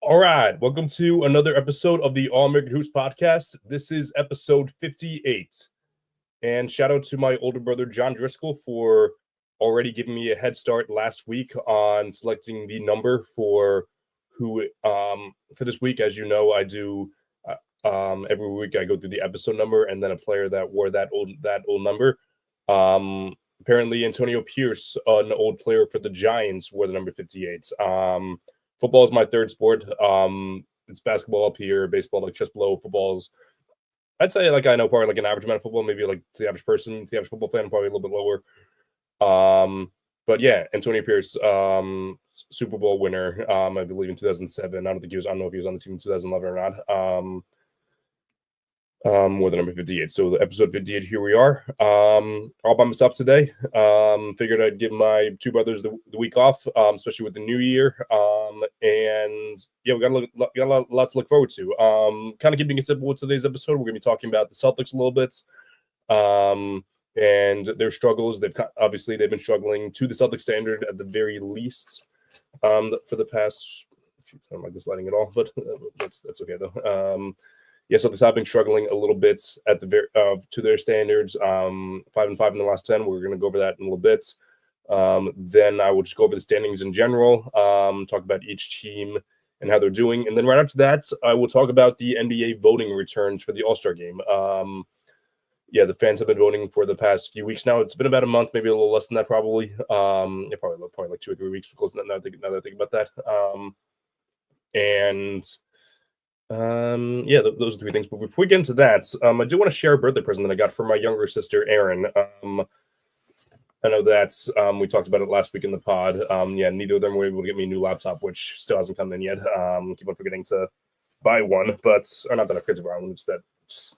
All right, welcome to another episode of the All American Hoops podcast. This is episode 58. And shout out to my older brother, John Driscoll, for already giving me a head start last week on selecting the number for this week. As you know, I do every week I go through the episode number and then a player that wore that old number. Apparently Antonio Pierce, an old player for the Giants, wore the number 58. Football is my third sport. It's basketball up here, baseball like just below. Football's, I'd say, like, I know probably like an average amount of football, maybe like to the average person, to the average football fan, probably a little bit lower. But yeah, Antonio Pierce, Super Bowl winner, I believe in 2007. I don't know if he was on the team in 2011 or not. More than number 58. So the episode 58, here we are. All by myself today. Figured I'd give my two brothers the week off, especially with the new year. And yeah, we got a lot to look forward to. Kind of keeping it simple with today's episode. We're going to be talking about the Celtics a little bit. And their struggles. They've been struggling to the Celtics standard at the very least. For the past, I don't like this lighting at all, but that's okay though. Yeah, so the have been struggling a little bit at the to their standards. 5-5 in the last 10. We're going to go over that in a little bit. Then I will just go over the standings in general, talk about each team and how they're doing, and then right after that, I will talk about the NBA voting returns for the All-Star game. Yeah, the fans have been voting for the past few weeks now. It's been about a month, maybe a little less than that, probably. Yeah, probably like 2 or 3 weeks. Close now that I think about that. Yeah, those are three things. But before we get into that, I do want to share a birthday present that I got from my younger sister, Erin. I know that's we talked about it last week in the pod. Yeah, neither of them were able to get me a new laptop, which still hasn't come in yet. Keep on forgetting to buy one, or not that I'm crazy about one. It's that just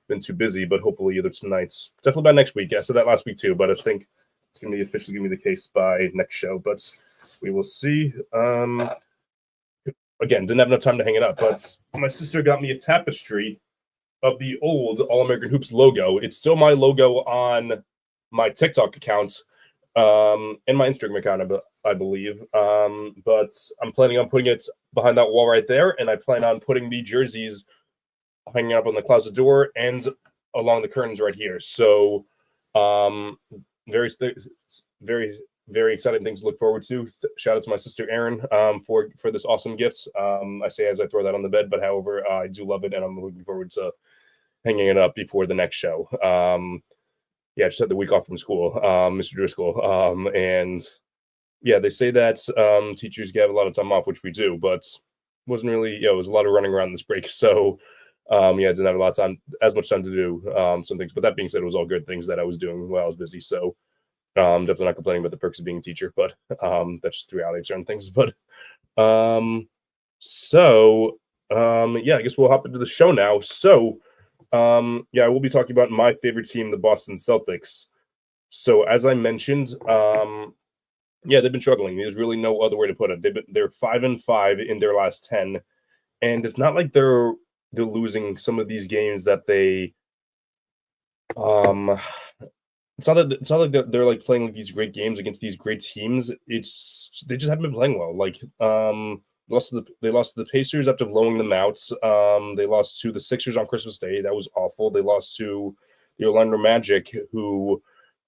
been too busy. But hopefully either tonight, definitely by next week. Yeah, I said that last week too, but I think it's gonna be officially gonna be the case by next show. But we will see. Again, didn't have enough time to hang it up, but my sister got me a tapestry of the old All American Hoops logo. It's still my logo on my TikTok account and my Instagram account, I believe. But I'm planning on putting it behind that wall right there, and I plan on putting the jerseys hanging up on the closet door and along the curtains right here. So very exciting things to look forward to. Shout out to my sister Erin for this awesome gift. I say as I throw that on the bed, but however, I do love it, and I'm looking forward to hanging it up before the next show. Yeah, just had the week off from school, Mr. Driscoll, and yeah, they say that teachers get a lot of time off, which we do, but wasn't really. Yeah, it was a lot of running around this break, so yeah, I didn't have a lot of time, as much time to do some things. But that being said, it was all good things that I was doing while I was busy. So. Definitely not complaining about the perks of being a teacher, but that's just the reality of certain things. But yeah, I guess we'll hop into the show now. So yeah, I will be talking about my favorite team, the Boston Celtics. So as I mentioned, yeah, they've been struggling. There's really no other way to put it. They're 5-5 in their last 10, and it's not like they're losing some of these games that they It's not like they're like playing like these great games against these great teams. It's they just haven't been playing well. Like they lost to the Pacers after blowing them out. They lost to the Sixers on Christmas Day. That was awful. They lost to the Orlando Magic, who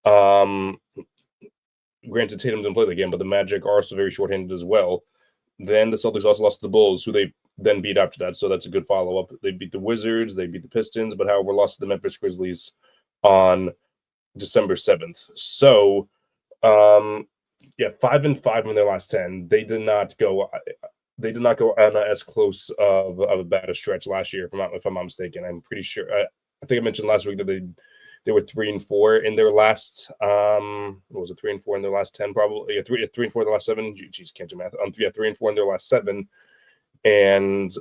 granted Tatum didn't play the game, but the Magic are also very shorthanded as well. Then the Celtics also lost to the Bulls, who they then beat after that. So that's a good follow-up. They beat the Wizards, they beat the Pistons, but however lost to the Memphis Grizzlies on December 7th. So, yeah, 5-5 in their last 10. They did not go on as close of a bad a stretch last year, if I'm not mistaken. I'm pretty sure. I think I mentioned last week that they were 3-4 in their last. What was it? 3-4 in their last 10, probably. Yeah, 3-4 in their last 7. Jeez, can't do math. Yeah, 3-4 in their last 7, and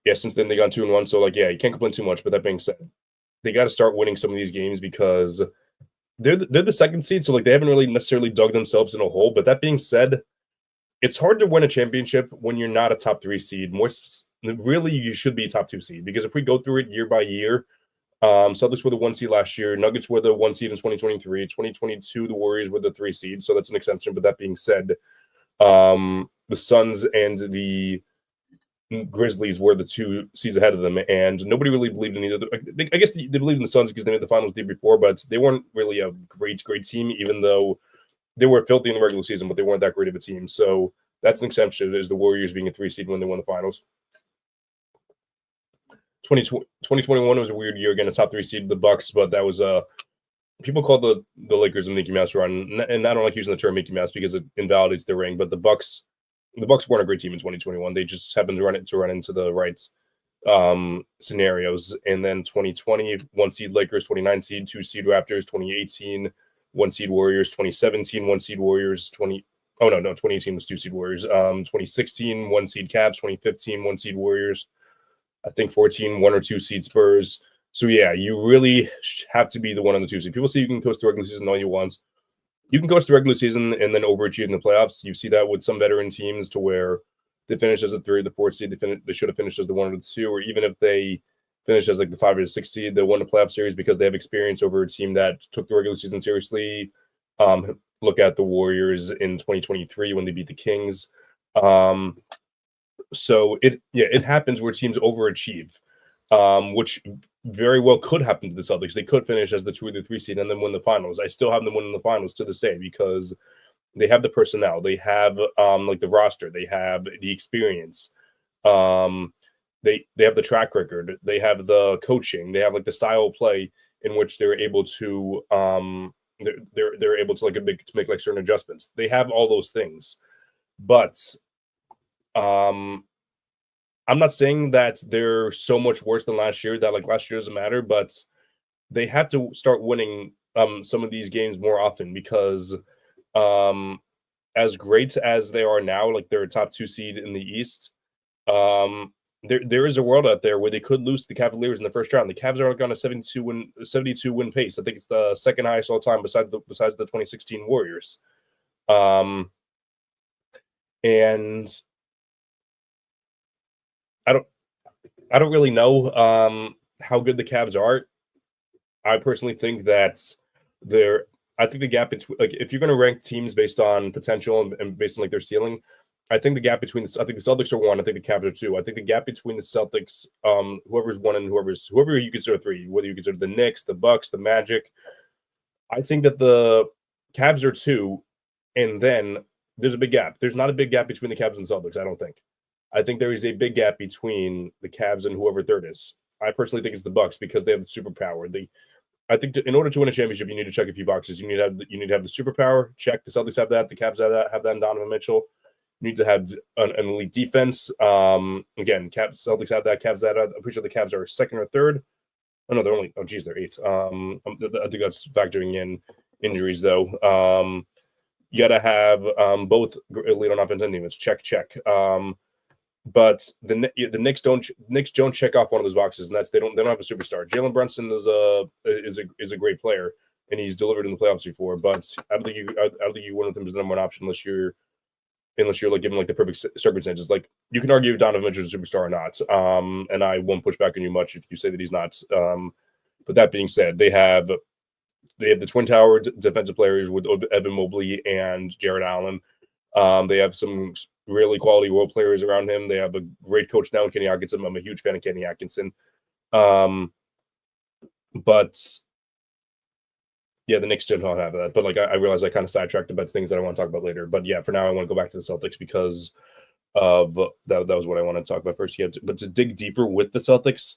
yeah, since then they got 2-1. So like, yeah, you can't complain too much. But that being said, they got to start winning some of these games because they're the second seed, so like they haven't really necessarily dug themselves in a hole. But that being said, it's hard to win a championship when you're not a top 3 seed. Really, you should be a top 2 seed, because if we go through it year by year, Celtics were the 1 seed last year, Nuggets were the 1 seed in 2023, 2022 the Warriors were the 3 seed, so that's an exception. But that being said, the Suns and the Grizzlies were the 2 seeds ahead of them, and nobody really believed in either. I guess they believed in the Suns because they made the finals the year before, but they weren't really a great team, even though they were filthy in the regular season, but they weren't that great of a team. So that's an exception, is the Warriors being a 3 seed when they won the finals. 2021 was a weird year, again, a top 3 seed, the Bucks, but that was people call the Lakers a Mickey Mouse run, and I don't like using the term Mickey Mouse because it invalidates their ring, but the Bucks weren't a great team in 2021. They just happened to run into the right scenarios. And then 2020, 1 seed Lakers, 29 seed, 2 seed Raptors, 2018, 1 seed Warriors, 2017, 1 seed Warriors, 2018 was 2 seed Warriors. 2016, 1 seed Cavs, 2015, 1 seed Warriors. I think 14, 1 or 2 seed Spurs. So yeah, you really have to be the 1 on the 2 seed. People say you can coast the regular season all you want. You can coast the regular season and then overachieve in the playoffs. You see that with some veteran teams to where they finish as a 3 or the 4th seed. They should have finished as the 1 or the 2, or even if they finish as like the 5 or the 6 seed, they won the playoff series because they have experience over a team that took the regular season seriously. Look at the Warriors in 2023 when they beat the Kings. So it happens where teams overachieve, which very well could happen to the Celtics. They could finish as the 2 or the 3 seed and then win the finals. I still have them winning the finals to this day because they have the personnel, they have like the roster, they have the experience, they have the track record, they have the coaching, they have like the style of play in which they're able to they're able to like make like certain adjustments. They have all those things, but I'm not saying that they're so much worse than last year that like last year doesn't matter, but they have to start winning some of these games more often because as great as they are now, like they're a top 2 seed in the East, there is a world out there where they could lose to the Cavaliers in the first round. The Cavs are on a 72 win pace. I think it's the second highest all time besides the 2016 Warriors. And I don't really know how good the Cavs are. I personally think that I think the gap between, like, if you're going to rank teams based on potential and based on like their ceiling, I think the gap between I think the Celtics are 1. I think the Cavs are 2. I think the gap between the Celtics, whoever's 1 and whoever you consider 3, whether you consider the Knicks, the Bucks, the Magic, I think that the Cavs are 2, and then there's a big gap. There's not a big gap between the Cavs and Celtics, I don't think. I think there is a big gap between the Cavs and whoever third is. I personally think it's the Bucks because they have the superpower. I think in order to win a championship, you need to check a few boxes. You need to have the superpower. Check. The Celtics have that. The Cavs have that in Donovan Mitchell. You need to have an elite defense. Again, Celtics have that. Cavs that. I'm pretty sure the Cavs are 2nd or 3rd. Oh no, they're only. Oh geez, they're 8th. I think that's factoring in injuries though. You got to have both elite on offense and defense. Check. But the Knicks don't check off one of those boxes, and that's they don't have a superstar. Jalen Brunson is a great player, and he's delivered in the playoffs before. But I don't think you one of them is the number 1 option unless you're like given like the perfect circumstances. Like you can argue if Donovan Mitchell is a superstar or not, and I won't push back on you much if you say that he's not. But that being said, they have the Twin Tower defensive players with Evan Mobley and Jared Allen. They have some really quality role players around him. They have a great coach now, Kenny Atkinson. I'm a huge fan of Kenny Atkinson. But yeah, the Knicks don't have that. But like I realize I kind of sidetracked about things that I want to talk about later. But yeah, for now I want to go back to the Celtics because of that was what I wanted to talk about first. But to dig deeper with the Celtics,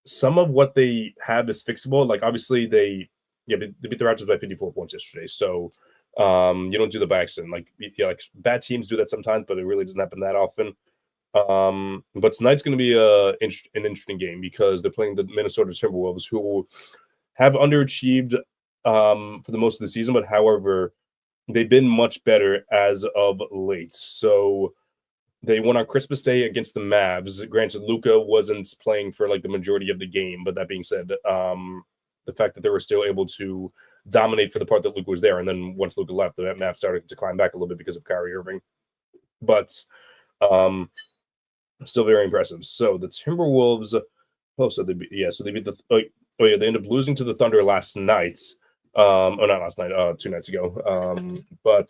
some of what they have is fixable. Like obviously they beat the Raptors by 54 points yesterday. So you don't do that by accident. Like bad teams do that sometimes, but it really doesn't happen that often. But tonight's going to be an interesting game because they're playing the Minnesota Timberwolves, who have underachieved for the most of the season, but however, they've been much better as of late. So they won on Christmas Day against the Mavs. Granted, Luka wasn't playing for like the majority of the game, but that being said, the fact that they were still able to dominate for the part that Luka was there, and then once Luka left, the Mavs started to climb back a little bit because of Kyrie Irving. But still very impressive. So the Timberwolves, they beat they ended up losing to the Thunder last night. Not last night, 2 nights ago. But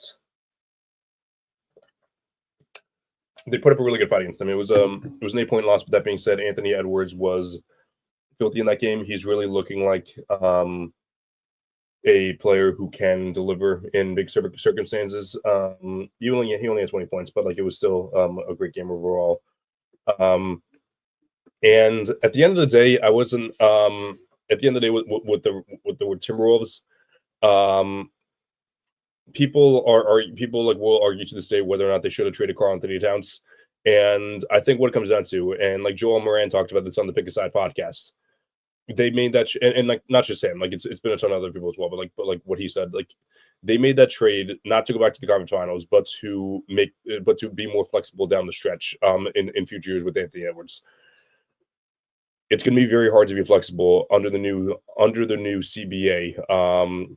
they put up a really good fight against them. It was an 8-point loss. But that being said, Anthony Edwards was filthy in that game. He's really looking like a player who can deliver in big circumstances. He only had 20 points, but like it was still a great game overall. And at the end of the day, I wasn't. At the end of the day, with the Timberwolves, people will argue to this day whether or not they should have traded Karl Anthony Towns. And I think what it comes down to, and like Joel Moran talked about this on the Pick a Side podcast, they made that and like not just him, like it's been a ton of other people as well, but like what he said, like they made that trade not to go back to the conference finals, but to be more flexible down the stretch in future years with Anthony Edwards. It's going to be very hard to be flexible under the new CBA,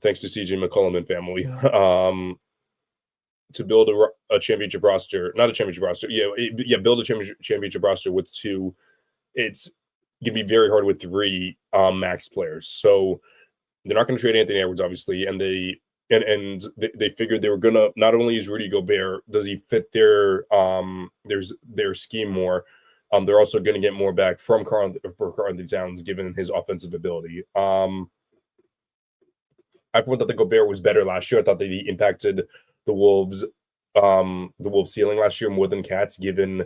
thanks to CJ McCollum and family, to build a championship roster, not a championship roster, build a championship roster with two. It's going to be very hard with three max players. So they're not going to trade Anthony Edwards, obviously, and they figured they were going to, not only is Rudy Gobert, does he fit their scheme more, they're also going to get more back from Karl Anthony Towns given his offensive ability. I thought that the Gobert was better last year. I thought that he impacted the Wolves' ceiling last year more than Cat's, given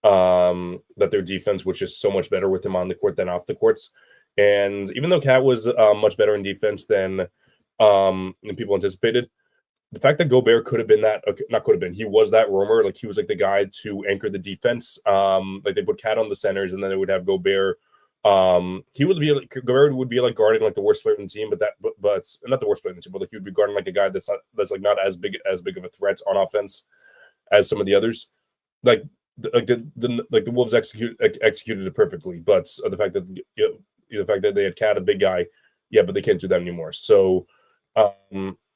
that their defense was just so much better with him on the court than off the courts. And even though Cat was much better in defense than people anticipated, the fact that Gobert could have been he was that roamer, like he was like the guy to anchor the defense. Like they put Cat on the centers, and then they would have Gobert. Gobert would be like guarding like the worst player in the team, but not the worst player in the team, but like he would be guarding like a guy that's not as big of a threat on offense as some of the others. Like the Wolves executed it perfectly, but the fact that they had Cat, a big guy, but they can't do that anymore. So,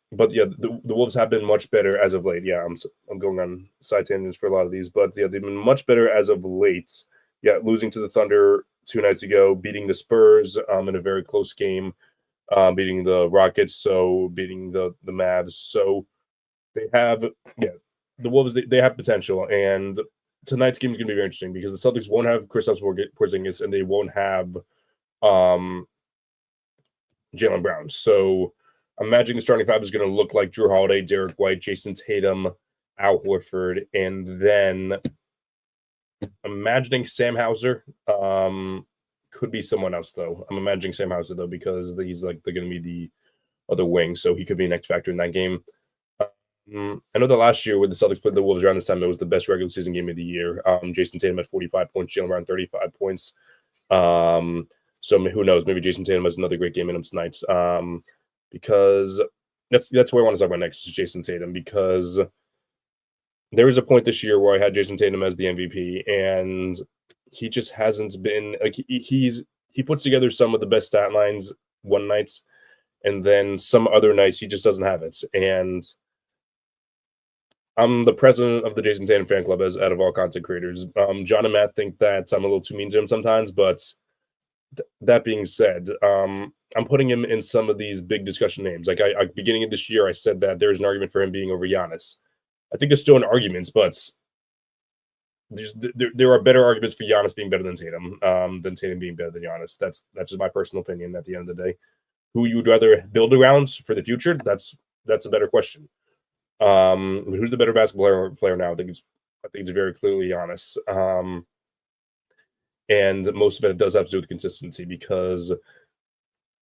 but the Wolves have been much better as of late. Yeah, I'm going on side tangents for a lot of these, but they've been much better as of late. Yeah, losing to the Thunder 2 nights ago, beating the Spurs in a very close game, beating the Rockets, so beating the Mavs. So they have the Wolves, they have potential, and tonight's game is going to be very interesting because the Celtics won't have Kristaps Porzingis and they won't have Jaylen Brown. So I'm imagining the starting five is going to look like Jrue Holiday, Derek White, Jason Tatum, Al Horford, and then I'm imagining Sam Hauser. Could be someone else though. I'm imagining Sam Hauser though because they're going to be the other wing, so he could be an X factor in that game. I know that last year when the Celtics played the Wolves around this time, it was the best regular season game of the year. Jason Tatum had 45 points, Jaylen Brown 35 points. So who knows? Maybe Jason Tatum has another great game in him tonight. Because that's where I want to talk about next is Jason Tatum, because there was a point this year where I had Jason Tatum as the MVP, and he just hasn't been like he puts together some of the best stat lines one night, and then some other nights he just doesn't have it. And I'm the president of the Jason Tatum fan club as out of all content creators. John and Matt think that I'm a little too mean to him sometimes, but that being said, I'm putting him in some of these big discussion names. Like I beginning of this year, I said that there's an argument for him being over Giannis. I think there's still an argument, but there are better arguments for Giannis being better than Tatum being better than Giannis. That's just my personal opinion at the end of the day. Who you would rather build around for the future? That's a better question. Who's the better basketball player now? I think it's very clearly Giannis. And most of it does have to do with consistency because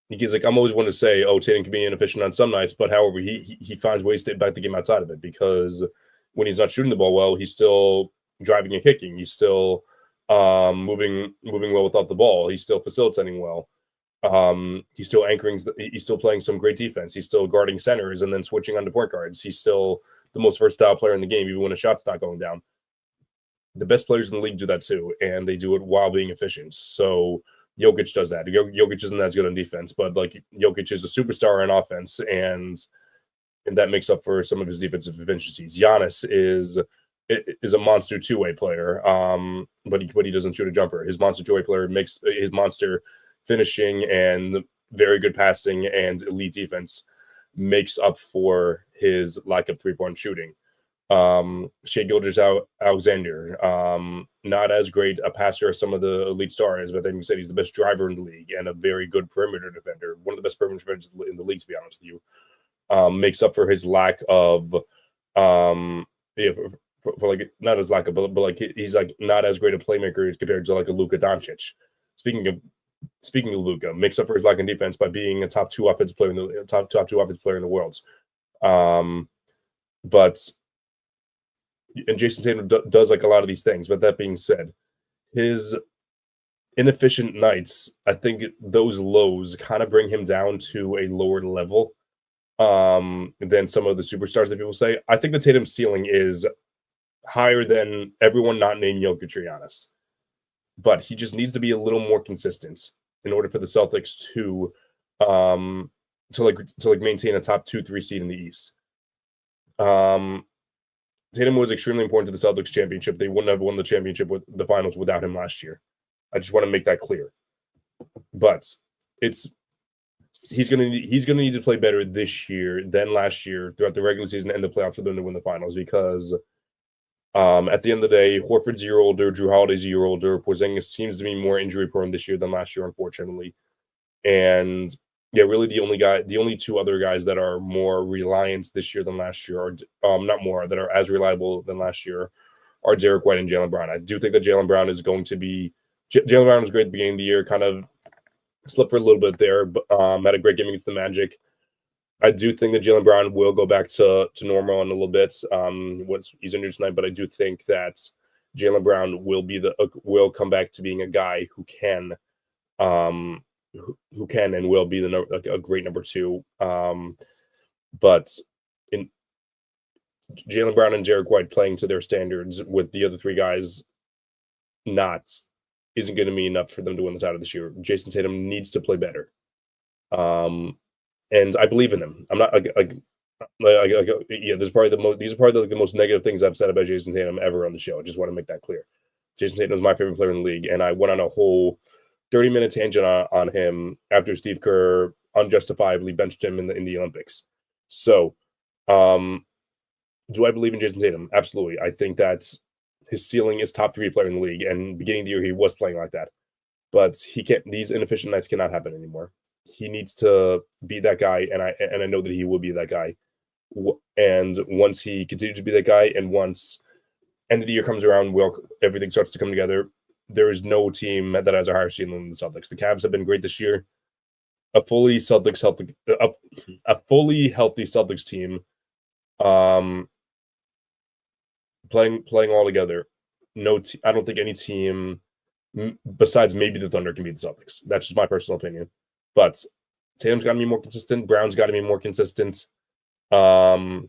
he's like, I'm always one to say, oh, Tatum can be inefficient on some nights, but however, he finds ways to impact the game outside of it, because when he's not shooting the ball well, he's still driving and kicking. He's still moving well without the ball. He's still facilitating well. He's still anchoring. He's still playing some great defense. He's still guarding centers and then switching on to point guards. He's still the most versatile player in the game, even when a shot's not going down. The best players in the league do that too, and they do it while being efficient. So Jokic does that. Jokic isn't that good on defense, but like Jokic is a superstar on offense, and that makes up for some of his defensive efficiencies. Giannis is a monster two-way player, but he doesn't shoot a jumper. His monster two-way player makes his monster finishing and very good passing, and elite defense makes up for his lack of three-point shooting. Shea Gilgeous-Alexander, not as great a passer as some of the elite stars, but then you said he's the best driver in the league and a very good perimeter defender, one of the best perimeter defenders in the league, to be honest with you. Makes up for his lack of, yeah, for like not his lack of, but like he's like not as great a playmaker compared to like a Luka Doncic. Speaking of Luka, makes up for his lack in defense by being a top two offensive player in the top two offensive player in the world. But and Jason Tatum does like a lot of these things. But that being said, his inefficient nights, I think those lows kind of bring him down to a lower level than some of the superstars that people say. I think the Tatum ceiling is higher than everyone not named Jokic or Giannis, but he just needs to be a little more consistent in order for the Celtics to maintain a top 2-3 seed in the East. Tatum was extremely important to the Celtics championship. They wouldn't have won the championship with the finals without him last year. I just want to make that clear. But he's gonna need to play better this year than last year throughout the regular season and the playoffs for them to win the finals, because at the end of the day, Horford's a year older, Drew Holiday's a year older, Porzingis seems to be more injury prone this year than last year, unfortunately. And yeah, really the only two other guys that are more reliant this year than last year that are as reliable than last year are Derek White and Jaylen Brown. I do think that Jaylen Brown is going to be Jaylen Brown was great at the beginning of the year, kind of slipped for a little bit there, but had a great game against the Magic. I do think that Jaylen Brown will go back to normal in a little bit once he's injured tonight, but I do think that Jaylen Brown will come back to being a guy who can and will be a great number two. But in Jaylen Brown and Derek White playing to their standards with the other three guys isn't going to be enough for them to win the title this year. Jason Tatum needs to play better. And I believe in him. I'm not yeah. These are probably the most negative things I've said about Jason Tatum ever on the show. I just want to make that clear. Jason Tatum is my favorite player in the league, and I went on a whole 30-minute tangent on him after Steve Kerr unjustifiably benched him in the Olympics. So, do I believe in Jason Tatum? Absolutely. I think that his ceiling is top 3 player in the league, and beginning of the year he was playing like that. But he can't. These inefficient nights cannot happen anymore. He needs to be that guy, and I know that he will be that guy. And once he continues to be that guy, and once end of the year comes around, everything starts to come together, there is no team that has a higher ceiling than the Celtics. The Cavs have been great this year. A fully healthy Celtics team, playing all together. I don't think any team besides maybe the Thunder can beat the Celtics. That's just my personal opinion. But Tatum's got to be more consistent. Brown's got to be more consistent. Hopefully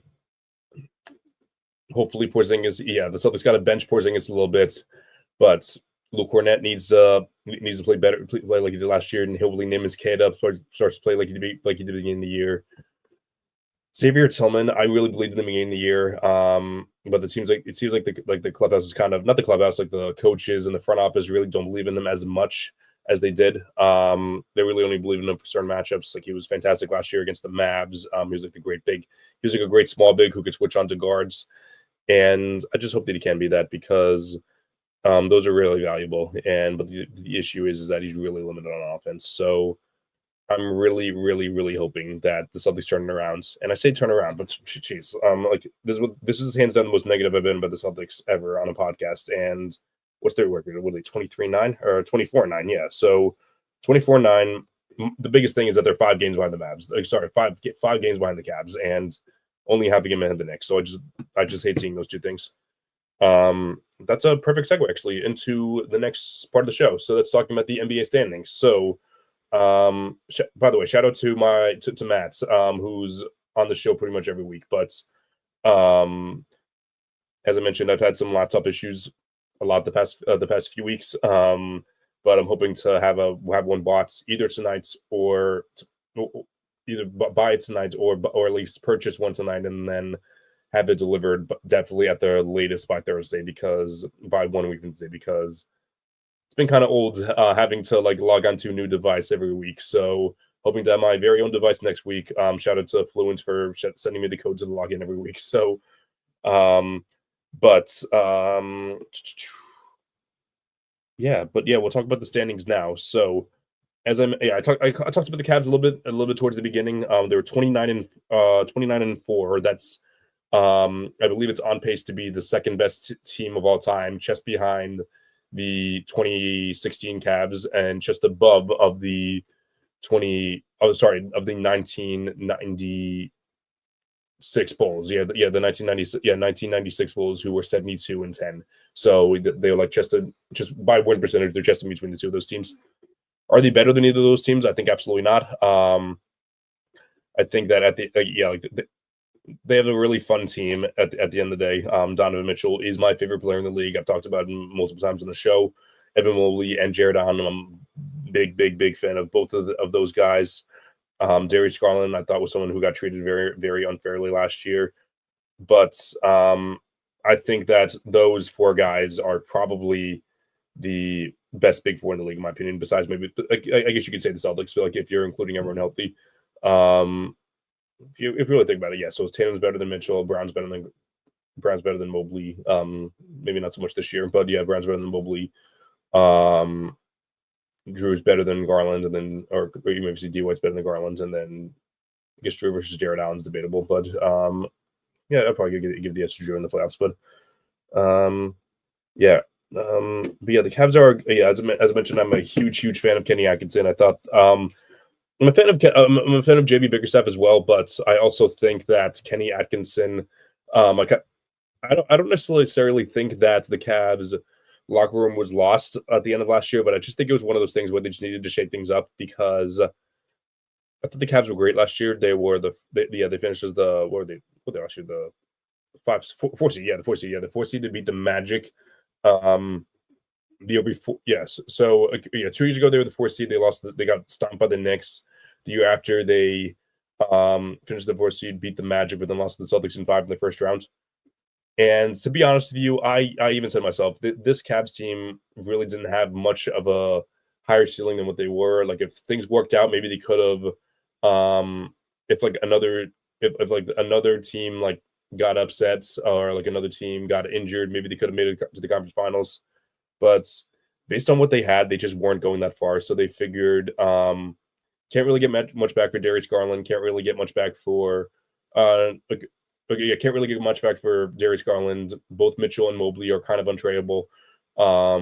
Porzingis. Yeah, the Celtics got to bench Porzingis a little bit, but Luke Cornett needs to play better, play like he did last year, and hopefully Naaman's kid up starts to play like he did at the beginning of the year. Xavier Tillman, I really believed in the beginning of the year, but it seems like the clubhouse is kind of not the clubhouse, like the coaches and the front office really don't believe in them as much as they did. They really only believe in him for certain matchups. Like he was fantastic last year against the Mavs. He was like he was like a great small big who could switch onto guards, and I just hope that he can be that, because those are really valuable. But the issue is that he's really limited on offense. So I'm really, really, really hoping that the Celtics turn around. And I say turn around, but geez, like this is hands down the most negative I've been about the Celtics ever on a podcast. And what's their record? What are they, 23-9 or 24-9? Yeah. So 24-9. The biggest thing is that they're 5 games behind the Mavs. Sorry, five games behind the Cavs, and only half a game ahead of the Knicks. So I just hate seeing those two things. That's a perfect segue actually into the next part of the show. So that's talking about the NBA standings. So by the way, shout out to Matt, who's on the show pretty much every week. But as I mentioned, I've had some laptop issues a lot the past few weeks. But I'm hoping to have one bought either tonight or either buy it tonight or at least purchase one tonight and then have it delivered, but definitely at the latest by Thursday, by 1 week from today, because it's been kind of old having to like log onto a new device every week. So hoping to have my very own device next week. Shout out to Fluent for sending me the code to log in every week. So But yeah, we'll talk about the standings now. So I talked about the Cavs a little bit towards the beginning. They were 29-4. That's I believe it's on pace to be the second best team of all time, just behind the 2016 Cavs and just above of the 1996 Bulls. The 1996 Bulls, who were 72-10. So they were like just by win percentage, they're just in between the two of those teams. Are they better than either of those teams? I think absolutely not. I think that they have a really fun team at the end of the day. Donovan Mitchell is my favorite player in the league. I've talked about him multiple times on the show. Evan Mobley and Jared Allen. I'm a big fan of both of those guys. Darius Garland, I thought, was someone who got treated very, very unfairly last year. But I think that those four guys are probably the best big four in the league, in my opinion. Besides, maybe I guess you could say the Celtics, but like if you're including everyone healthy. If you really think about it, yeah. So Tatum's better than Mitchell. Brown's better than Mobley. Maybe not so much this year, but yeah, Brown's better than Mobley. Drew's better than Garland, and then or you maybe see D White's better than Garland, and then I guess Drew versus Jared Allen's debatable, but yeah, I'd probably give the edge to Drew in the playoffs, but yeah. But yeah, the Cavs are as I mentioned, I'm a huge fan of Kenny Atkinson. I thought I'm a fan of JB Bickerstaff as well, but I also think that Kenny Atkinson, I don't necessarily think that the Cavs locker room was lost at the end of last year, but I just think it was one of those things where they just needed to shake things up because I thought the Cavs were great last year. They were they finished as the what were they last year, the 4 seed, the 4 seed, the 4 seed to beat the Magic. The year before, yes. So 2 years ago they were the 4 seed. They got stomped by the Knicks. The year after they finished the 4 seed, beat the Magic, but then lost to the Celtics in 5 in the first round. And to be honest with you, I even said myself, this Cavs team really didn't have much of a higher ceiling than what they were. Like if things worked out, maybe they could have. If another team like got upset or like another team got injured, maybe they could have made it to the conference finals. But based on what they had, they just weren't going that far. So they figured can't really get much back for Darius Garland. Can't really get much back for can't really get much back for Darius Garland. Both Mitchell and Mobley are kind of untradeable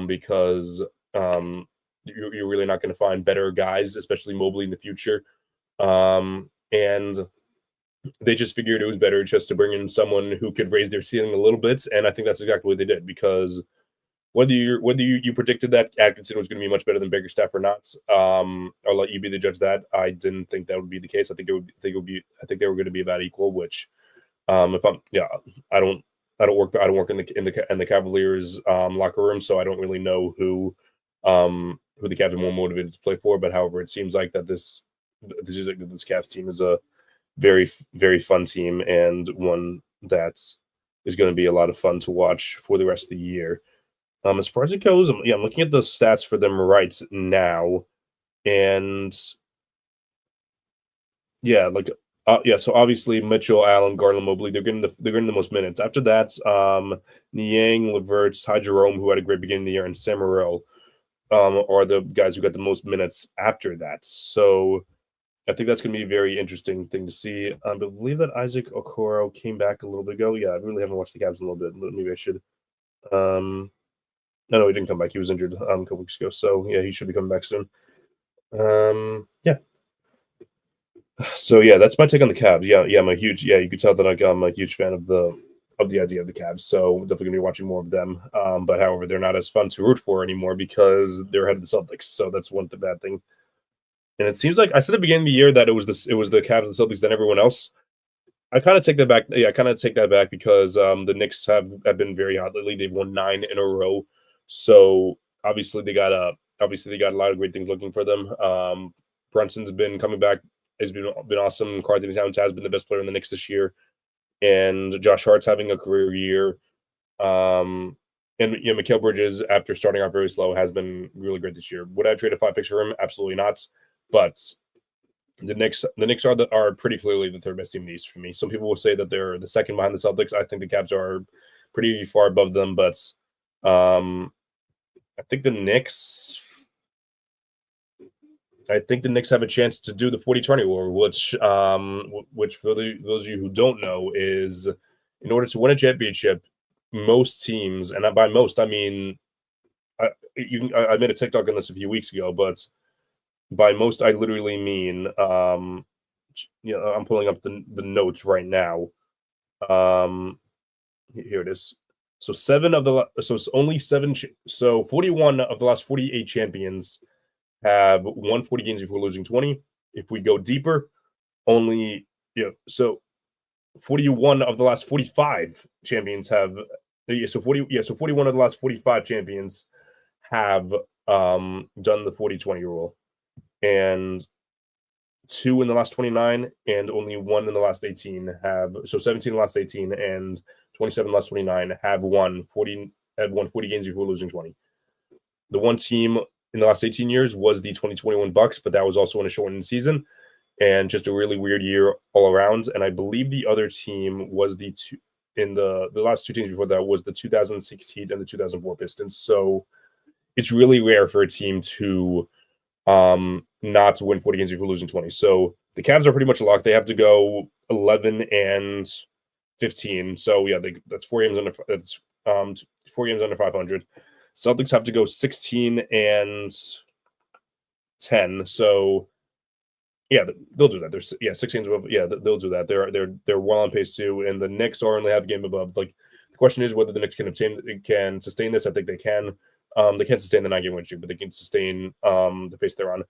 because you're really not going to find better guys, especially Mobley in the future. And they just figured it was better just to bring in someone who could raise their ceiling a little bit, and I think that's exactly what they did. Because whether you predicted that Atkinson was going to be much better than Bickerstaff or not, I'll let you be the judge of that. I didn't think that would be the case. I think they were going to be about equal. Which, I don't work in the Cavaliers locker room, so I don't really know who the Cavs are more motivated to play for. But however, it seems like that this Cavs team is a very, very fun team and one that is going to be a lot of fun to watch for the rest of the year. As far as it goes, I'm looking at the stats for them right now, and so obviously Mitchell, Allen, Garland, Mobley, they're getting the most minutes. After that, Niang, LeVert, Ty Jerome, who had a great beginning of the year, and Sam Morril are the guys who got the most minutes after that. So I think that's going to be a very interesting thing to see. I believe that Isaac Okoro came back a little bit ago. Yeah, I really haven't watched the Cavs in a little bit. Maybe I should. No, he didn't come back. He was injured a couple weeks ago. So yeah, he should be coming back soon. Yeah. So yeah, that's my take on the Cavs. Yeah, I'm a huge. Yeah, you could tell that I'm a huge fan of the idea of the Cavs. So definitely gonna be watching more of them. But however, they're not as fun to root for anymore because they're ahead of the Celtics. So that's one bad thing. And it seems like I said at the beginning of the year that it was the Cavs and the Celtics than everyone else. I kind of take that back. Yeah, I kind of take that back because the Knicks have been very hot lately. They've won 9 in a row. So obviously they got a lot of great things looking for them. Brunson's been coming back. Has been awesome. Karl-Anthony Towns has been the best player in the Knicks this year, and Josh Hart's having a career year. And Mikal Bridges, after starting off very slow, has been really great this year. Would I trade a 5 picks for him? Absolutely not. But The Knicks are pretty clearly the third best team in the East for me. Some people will say that they're the second behind the Celtics. I think the Cavs are pretty far above them, but I think the Knicks. I think the Knicks have a chance to do the 40-20 rule, which for those of you who don't know is, in order to win a championship, most teams, and by most I mean, I made a TikTok on this a few weeks ago, but by most I literally mean, I'm pulling up the notes right now. Here it is. So it's only seven. So 41 of the last 48 champions have won 40 games before losing 20. If we go deeper, only so 41 of the last 45 champions have so 41 of the last 45 champions have done the 40-20 rule, and 2 in the last 29 and only 1 in the last 18 have, so 17 in the last 18 and 27 in the last 29 have won 40 games before losing 20. The one team in the last 18 years was the 2021 Bucks, but that was also in a shortened season and just a really weird year all around. And I believe the other team was the last two teams before that was the 2006 Heat and the 2004 Pistons. So it's really rare for a team to not win 40 games before losing 20. So the Cavs are pretty much locked. They have to go 11 and 15. So yeah, that's 4 games under. That's 4 games under 500. Celtics have to go 16 and 10. So yeah, they'll do that. There's 6 games above. Yeah, they'll do that. They're well on pace too. And the Knicks are only half a game above. Like, the question is whether the Knicks can sustain this. I think they can. They can't sustain the 9-game win streak, but they can sustain the pace they're on.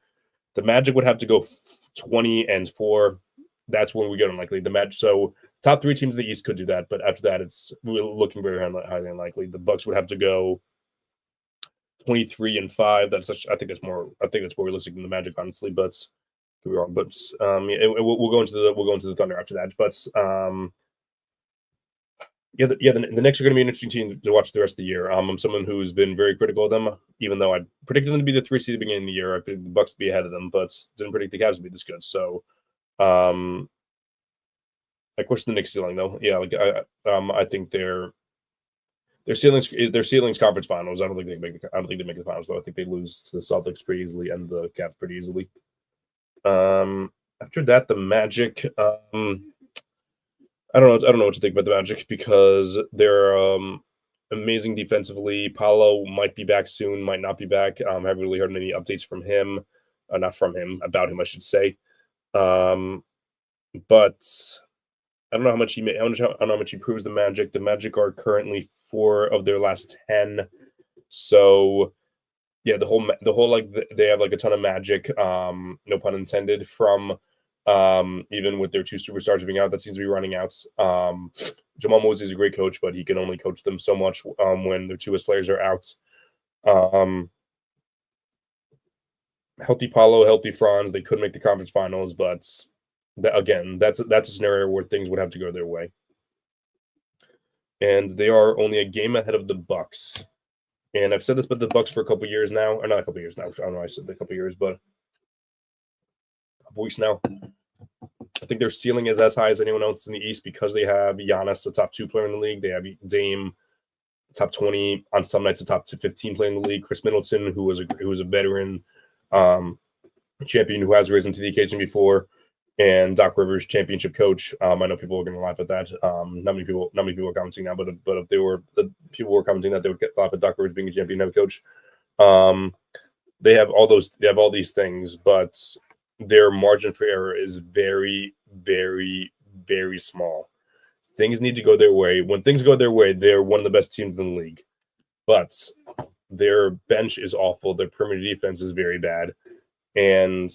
The Magic would have to go 20 and 4. That's when we get unlikely. The Magic. So top 3 teams in the East could do that, but after that, it's looking very highly unlikely. The Bucks would have to go 23 and 5. I think that's more realistic than the Magic, honestly. But could be wrong. But we'll go into the Thunder after that. But the Knicks are going to be an interesting team to watch the rest of the year. I'm someone who's been very critical of them, even though I predicted them to be the 3 seed at the beginning of the year. I predicted the Bucks to be ahead of them, but didn't predict the Cavs to be this good. So, I question the Knicks ceiling though. Yeah, I think their ceiling's conference finals. I don't think they make the finals though. I think they lose to the Celtics pretty easily and the Cavs pretty easily. After that, the Magic. I don't know what to think about the Magic because they're amazing defensively. Paolo might be back soon, might not be back. I haven't really heard any updates from him, not from him, about him, I should say. But I don't know how much I don't know how much he proves the Magic. The Magic are currently 4 of their last 10. So yeah, the whole like they have like a ton of magic, no pun intended, from even with their 2 superstars being out, that seems to be running out. Jamal Mosey is a great coach, but he can only coach them so much when their 2 best players are out. Healthy Paolo, healthy Franz, they could make the conference finals, but that's a scenario where things would have to go their way. And they are only a game ahead of the Bucks. And I've said this about the Bucks for a couple years now, or not a couple years now. I don't know why I said a couple years, but a couple weeks now. I think their ceiling is as high as anyone else in the East because they have Giannis, the top 2 player in the league. They have Dame, top 20, on some nights, the top 15 player in the league. Chris Middleton, who was a veteran champion who has risen to the occasion before, and Doc Rivers, championship coach. I know people are going to laugh at that. Not many people are commenting now, but if people were commenting that, they would laugh at Doc Rivers being a champion head coach. They have all these things, but their margin for error is very, very, very small. Things need to go their way. When things go their way, they're one of the best teams in the league. But their bench is awful. Their perimeter defense is very bad, and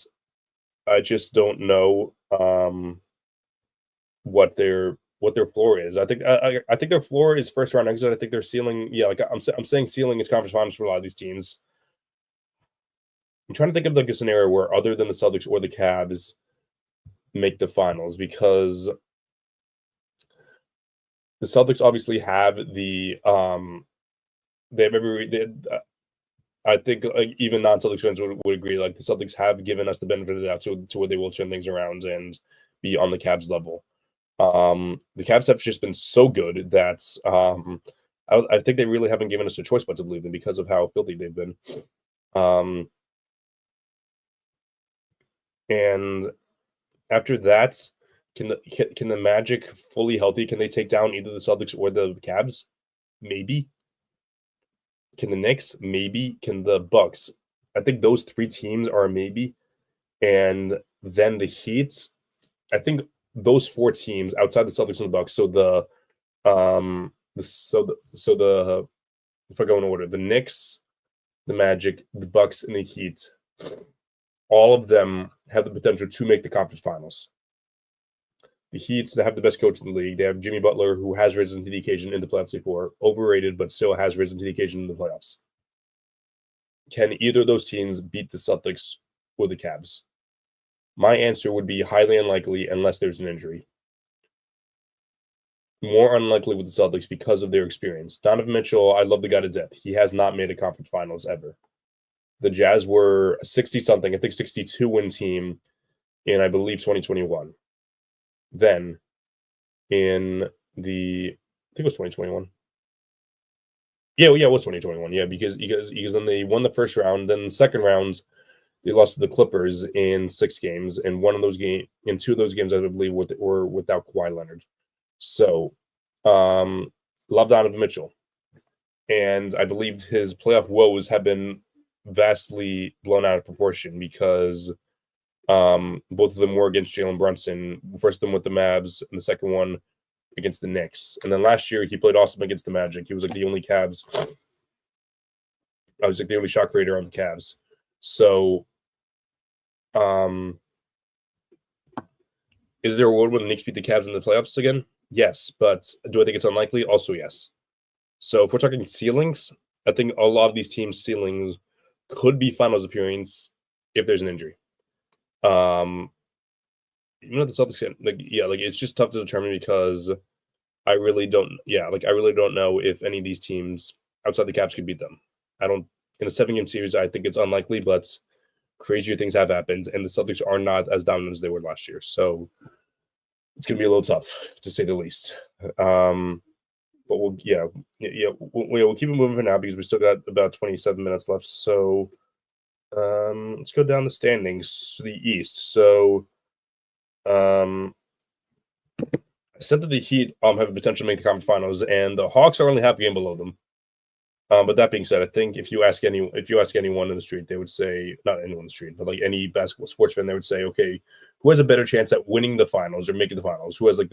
I just don't know what their floor is. I think their floor is first round exit. I think their ceiling, I'm saying ceiling is conference finals for a lot of these teams. I'm trying to think of like a scenario where other than the Celtics or the Cavs make the finals, because the Celtics obviously have the I think even non-Celtics fans would agree. Like the Celtics have given us the benefit of the doubt to where they will turn things around and be on the Cavs level. The Cavs have just been so good that I think they really haven't given us a choice but to believe them because of how filthy they've been. And after that, can the Magic fully healthy? Can they take down either the Celtics or the Cavs? Maybe. Can the Knicks? Maybe. Can the Bucks? I think those three teams are a maybe. And then the Heat, I think those four teams outside the Celtics and the Bucks. So if I go in order, the Knicks, the Magic, the Bucks, and the Heat, all of them have the potential to make the conference finals. The Heat, they have the best coach in the league. They have Jimmy Butler, who has risen to the occasion in the playoffs before, overrated, but still has risen to the occasion in the playoffs. Can either of those teams beat the Celtics or the Cavs? My answer would be highly unlikely unless there's an injury. More unlikely with the Celtics because of their experience. Donovan Mitchell, I love the guy to death. He has not made a conference finals ever. The Jazz were 60-something, I think 62-win team in, I believe, 2021. Then in I think it was 2021. Yeah, it was 2021. Yeah, because then they won the first round. Then the second round, they lost to the Clippers in 6 games, and in 2 of those games, I believe, were without Kawhi Leonard. So, love Donovan Mitchell, and I believe his playoff woes have been vastly blown out of proportion because both of them were against Jalen Brunson. First of them with the Mavs, and the second one against the Knicks. And then last year he played awesome against the Magic. He was like the only Cavs. I was like the only shot creator on the Cavs. So, is there a world where the Knicks beat the Cavs in the playoffs again? Yes, but do I think it's unlikely? Also, yes. So if we're talking ceilings, I think a lot of these teams' ceilings could be finals appearance if there's an injury. You know the Celtics, it's just tough to determine because I really don't know if any of these teams outside the Cavs could beat them. I don't in a 7-game series. I think it's unlikely, but crazier things have happened, and the Celtics are not as dominant as they were last year. So it's gonna be a little tough to say the least. But we'll keep it moving for now because we still got about 27 minutes left. So let's go down the standings to the East. So I said that the Heat have a potential to make the conference finals, and the Hawks are only half a game below them. But that being said, I think if you ask anyone in the street, they would say, not anyone in the street, but like any basketball sports fan, they would say, okay, who has a better chance at winning the finals or making the finals? Who has a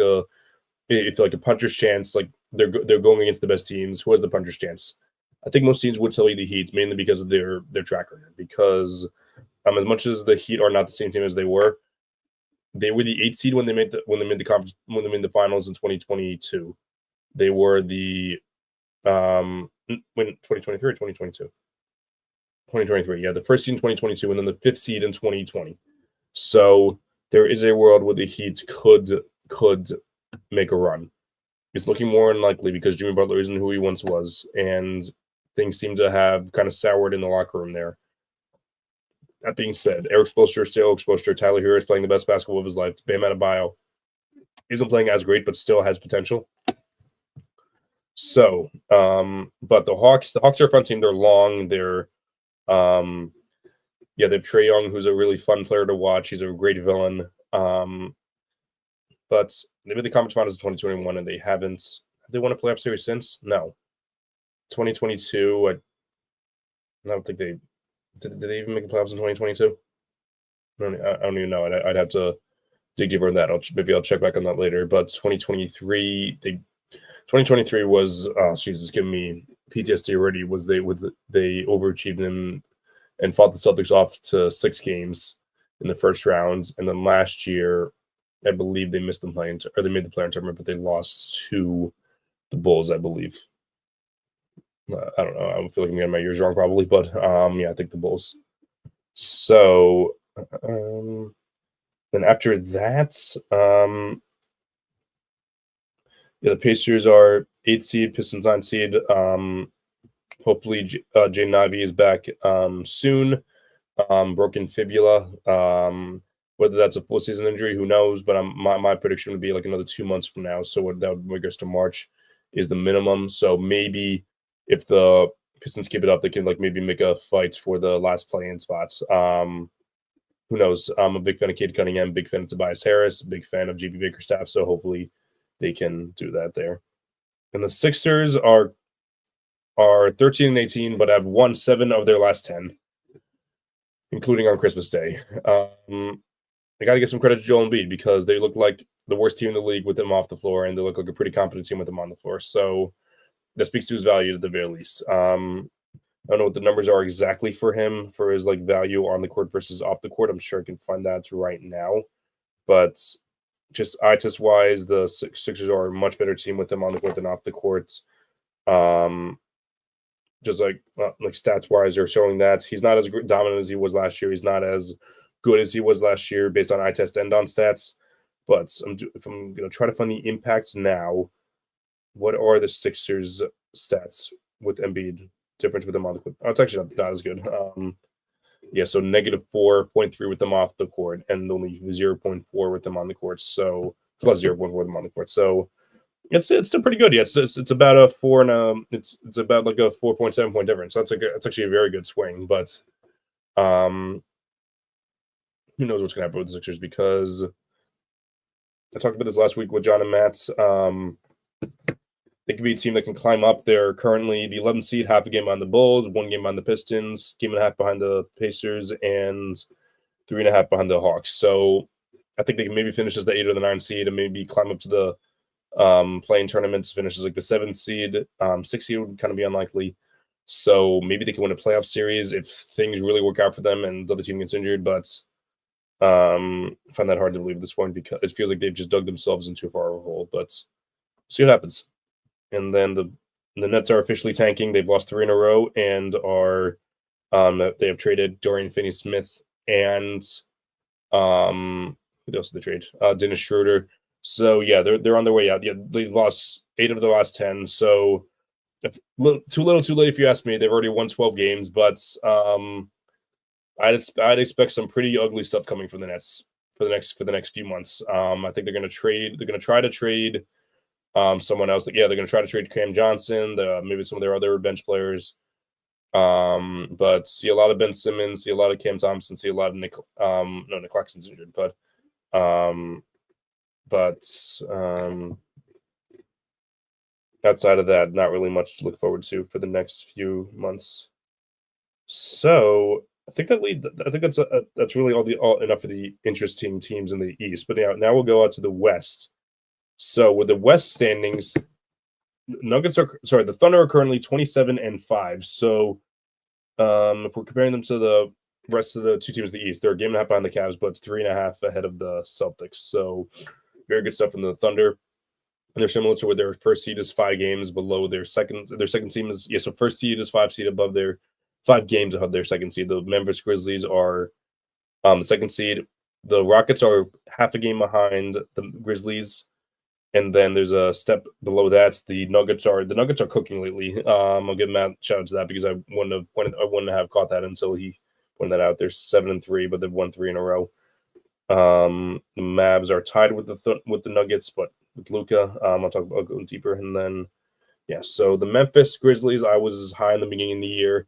puncher's chance, like they're going against the best teams? Who has the puncher's chance? I think most teams would tell you the Heat, mainly because of their track record. Because as much as the Heat are not the same team as they were the 8th seed when they made the finals in 2022. They were the when 2023 or 2022? 2023, yeah, the first seed in 2022, and then the 5th seed in 2020. So there is a world where the Heat could make a run. It's looking more unlikely because Jimmy Butler isn't who he once was, and things seem to have kind of soured in the locker room there. That being said, Eric Spoelstra, still Spoelstra, Tyler Hero is playing the best basketball of his life. Bam Adebayo isn't playing as great, but still has potential. So, but the Hawks are a fun team. They're long. They're, they have Trae Young, who's a really fun player to watch. He's a great villain. But they made the conference finals in 2021, and have they won a playoff series since? No. 2022, I don't think did they even make the playoffs in 2022? I don't even know. I'd have to dig deeper in that. Maybe I'll check back on that later. But 2023 was Jesus, giving me PTSD already. They overachieved them and fought the Celtics off to 6 games in the first round, and then last year, I believe they missed the play-in, or they made the play-in tournament, but they lost to the Bulls, I believe. I don't know. I feel like I'm getting my years wrong, probably, but I think the Bulls. So then after that, the Pacers are 8th seed, Pistons 9th seed, hopefully Jaden Ivey is back soon. Broken fibula. Whether that's a full season injury, who knows? But my prediction would be like another 2 months from now. So that would bring us to March is the minimum. So maybe if the Pistons keep it up, they can like maybe make a fight for the last play-in spots. Who knows? I'm a big fan of Cade Cunningham, big fan of Tobias Harris, big fan of JB Bickerstaff. So hopefully they can do that there. And the Sixers are 13 and 18, but have won 7 of their last 10, including on Christmas Day. I got to give some credit to Joel Embiid because they look like the worst team in the league with him off the floor, and they look like a pretty competent team with him on the floor. So that speaks to his value at the very least. I don't know what the numbers are exactly for him for his like value on the court versus off the court. I'm sure I can find that right now, but just eye test wise, the Sixers are a much better team with him on the court than off the court. Just like stats wise, they're showing that he's not as dominant as he was last year. He's not as good as he was last year based on eye test and on stats. But if I'm going to try to find the impacts now, what are the Sixers stats with Embiid? Difference with them on the court. Oh, it's actually not as good. So negative 4.3 with them off the court and only 0.4 with them on the court. So plus 0.4 with them on the court. So it's still pretty good. Yeah, it's about a 4 and it's about like a 4.7 point difference. So it's actually a very good swing. But who knows what's gonna happen with the Sixers, because I talked about this last week with John and Matt. They could be a team that can climb up. They're currently the 11th seed, half a game on the Bulls, 1 game on the Pistons, game and a half behind the Pacers, and 3.5 behind the Hawks. So I think they can maybe finish as the 8 or the 9 seed and maybe climb up to the playing tournaments, finishes like the 7th seed. 6th seed would kind of be unlikely. So maybe they can win a playoff series if things really work out for them and the other team gets injured. But I find that hard to believe at this point because it feels like they've just dug themselves into a far hole. But see what happens. And then the Nets are officially tanking. They've lost 3 in a row and are they have traded Dorian Finney-Smith and who else did they trade? Dennis Schroeder. So yeah, they're on their way out. Yeah, they lost 8 of the last 10. So too little, too late if you ask me. They've already won 12 games, but I'd expect some pretty ugly stuff coming from the Nets for the next few months. I think they're going to trade. They're going to try to trade someone else. They're going to try to trade Cam Johnson, maybe some of their other bench players. But see a lot of Ben Simmons, see a lot of Cam Thompson, see a lot of Nick Claxton's injured, but outside of that, not really much to look forward to for the next few months. So I think that's really all enough for the interesting teams in the East. But now we'll go out to the West. So with the West standings, the Thunder are currently 27 and 5. So if we're comparing them to the rest of the two teams in the East, they're a game and a half behind the Cavs, but 3.5 ahead of the Celtics. So very good stuff from the Thunder. They're similar to where their first seed is 5 games below their second. Their second team is so first seed is 5 seed above their 5 games above their second seed. The Memphis Grizzlies are the second seed. The Rockets are half a game behind the Grizzlies. And then there's a step below that. The Nuggets are cooking lately. I'll give Matt a shout out to that because I wouldn't have caught that until he pointed that out. They're 7-3, but they've won 3 in a row. The Mavs are tied with the Nuggets, but with Luka. I'll go deeper, and then so the Memphis Grizzlies, I was high in the beginning of the year,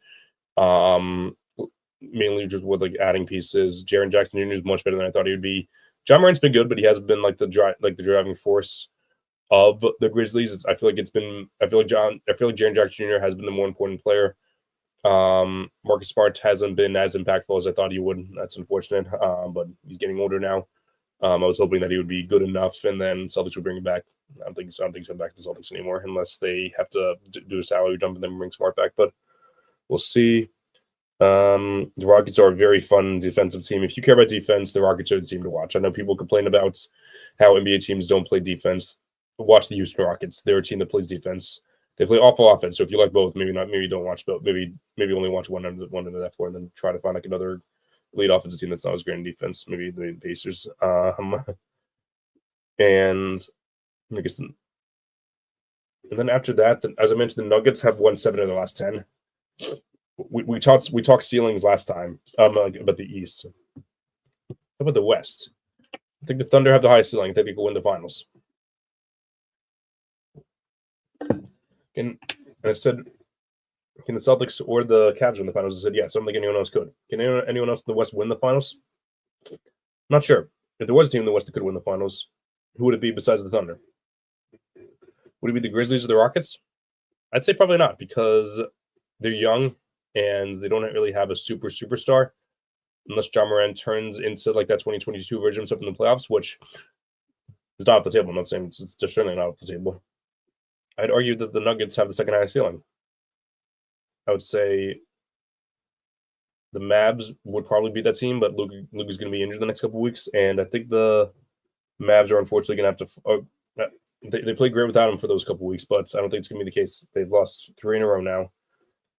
mainly just with like adding pieces. Jaren Jackson Jr. is much better than I thought he would be. John Morant's been good, but he hasn't been like the driving force of the Grizzlies. I feel like Jaren Jackson Jr. has been the more important player. Marcus Smart hasn't been as impactful as I thought he would. That's unfortunate, but he's getting older now. I was hoping that he would be good enough, and then Celtics would bring him back. I don't think he's coming back to the Celtics anymore unless they have to do a salary jump and then bring Smart back. But we'll see. The Rockets are a very fun defensive team. If you care about defense, the Rockets are the team to watch. I know people complain about how NBA teams don't play defense. Watch the Houston Rockets. They're a team that plays defense. They play awful offense. So if you like both, maybe don't watch both. Maybe only watch one end of that floor, and then try to find like another lead offensive team that's not as great in defense. Maybe the Pacers. And I guess, and then after that, as I mentioned, the Nuggets have won 7 of the last 10. We talked ceilings last time. About the East. How about the West? I think the Thunder have the highest ceiling. I think they could win the finals. And I said, can the Celtics or the Cavs win the finals? I said, yes. I don't think anyone else could. Can anyone else in the West win the finals? I'm not sure. If there was a team in the West that could win the finals, who would it be besides the Thunder? Would it be the Grizzlies or the Rockets? I'd say probably not, because they're young and they don't really have a superstar, unless Ja Morant turns into like that 2022 version of stuff in the playoffs, which is not off the table. I'm not saying it's certainly not off the table. I'd argue that the Nuggets have the second highest ceiling. I would say the Mavs would probably be that team, but Luke is going to be injured the next couple of weeks, and I think the Mavs are unfortunately going to have to. They played great without him for those couple of weeks, but I don't think it's going to be the case. They've lost 3 in a row now,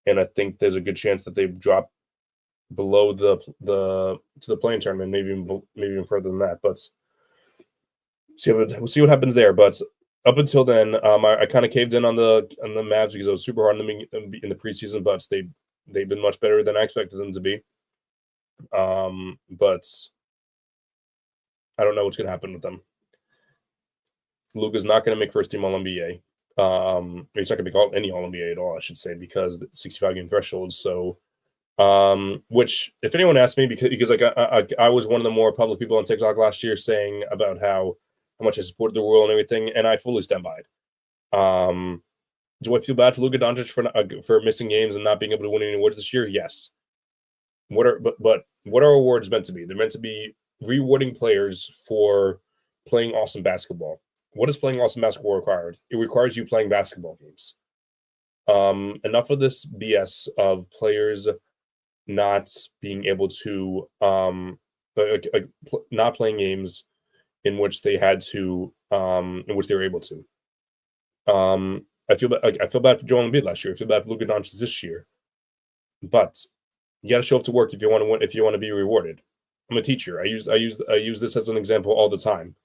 and I think there's a good chance that they drop below to the playing tournament, maybe even further than that. But we'll see what happens there. But up until then, I kind of caved in on the Mavs because I was super hard on them in the preseason, but they've been much better than I expected them to be. But I don't know what's going to happen with them. Luka's not going to make first team All NBA. He's not going to make any All NBA at all, I should say, because the 65 game threshold. So, which if anyone asked me, because like I was one of the more public people on TikTok last year saying about how much I supported the rule and everything, and I fully stand by it. Do I feel bad for Luka Doncic for missing games and not being able to win any awards this year? Yes. What are awards meant to be? They're meant to be rewarding players for playing awesome basketball. What does playing awesome basketball require? It requires you playing basketball games. Enough of this BS of players not being able to not playing games in which they had to in which they were able to. I feel bad for Joel Embiid last year. I feel bad for Luka Doncic this year. But you got to show up to work if you want to win, if you want to be rewarded. I'm a teacher. I use this as an example all the time.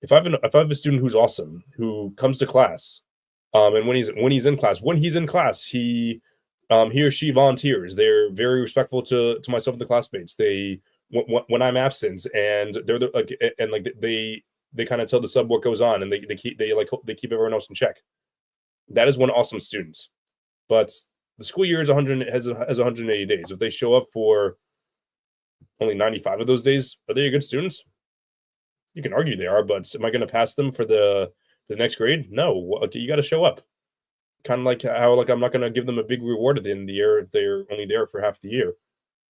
If I have a student who's awesome, who comes to class, and when he's in class, he or she volunteers. They're very respectful to myself and the classmates. They when I'm absent, and they kind of tell the sub what goes on, and they keep everyone else in check. That is one awesome student. But the school year is 180 days. If they show up for only 95 of those days, are they a good students? You can argue they are, but am I going to pass them for the next grade? No. Okay, you got to show up. Kind of like how I'm not going to give them a big reward at the end of the year if they're only there for half the year.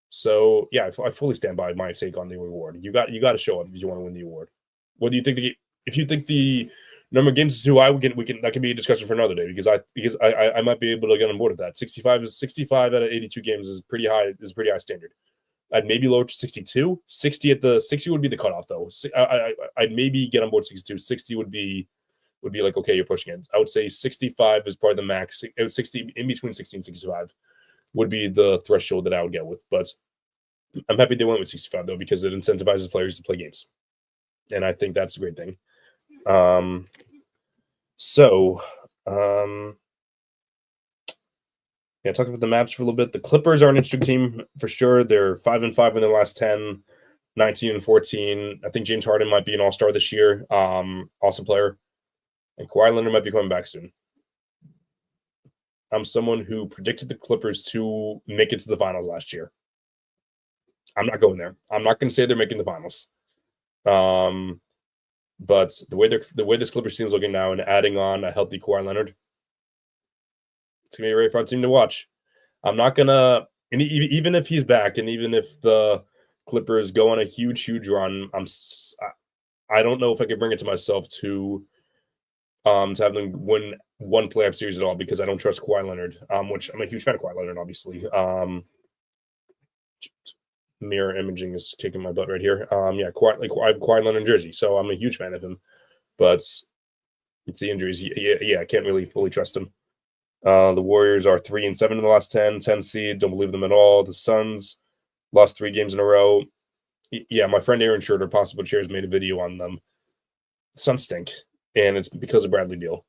So yeah, I fully stand by my take on the reward. You got to show up if you want to win the award. Whether you think if you think the number of games is too high, that can be a discussion for another day because I might be able to get on board with that. 65 out of 82 games is pretty high. Is a pretty high standard. I'd maybe lower to 62. 60 would be the cutoff though. I'd maybe get on board 62. 60 would be like, okay, you're pushing it. I would say 65 is probably the max. 60 in between 60 and 65 would be the threshold that I would get with. But I'm happy they went with 65 though because it incentivizes players to play games, and I think that's a great thing. Yeah, talking about the Mavs for a little bit. The Clippers are an interesting team for sure. They're 5-5 in their last 10, 19-14. I think James Harden might be an all-star this year. Awesome player. And Kawhi Leonard might be coming back soon. I'm someone who predicted the Clippers to make it to the finals last year. I'm not going there. I'm not going to say they're making the finals. But the way this Clippers team is looking now and adding on a healthy Kawhi Leonard, it's going to be a very fun team to watch. I'm not going to – and even if he's back and even if the Clippers go on a huge run, I don't know if I could bring it to myself to have them win one playoff series at all because I don't trust Kawhi Leonard, which I'm a huge fan of Kawhi Leonard, obviously. Mirror imaging is kicking my butt right here. I have Kawhi Leonard jersey, so I'm a huge fan of him. But it's the injuries. Yeah, I can't really fully trust him. The Warriors are 3-7 in the last 10 seed. Don't believe them at all. The Suns lost 3 games in a row. Yeah, my friend Aaron Schroeder, Possible Chairs, made a video on them. The Suns stink, and it's because of Bradley Beal.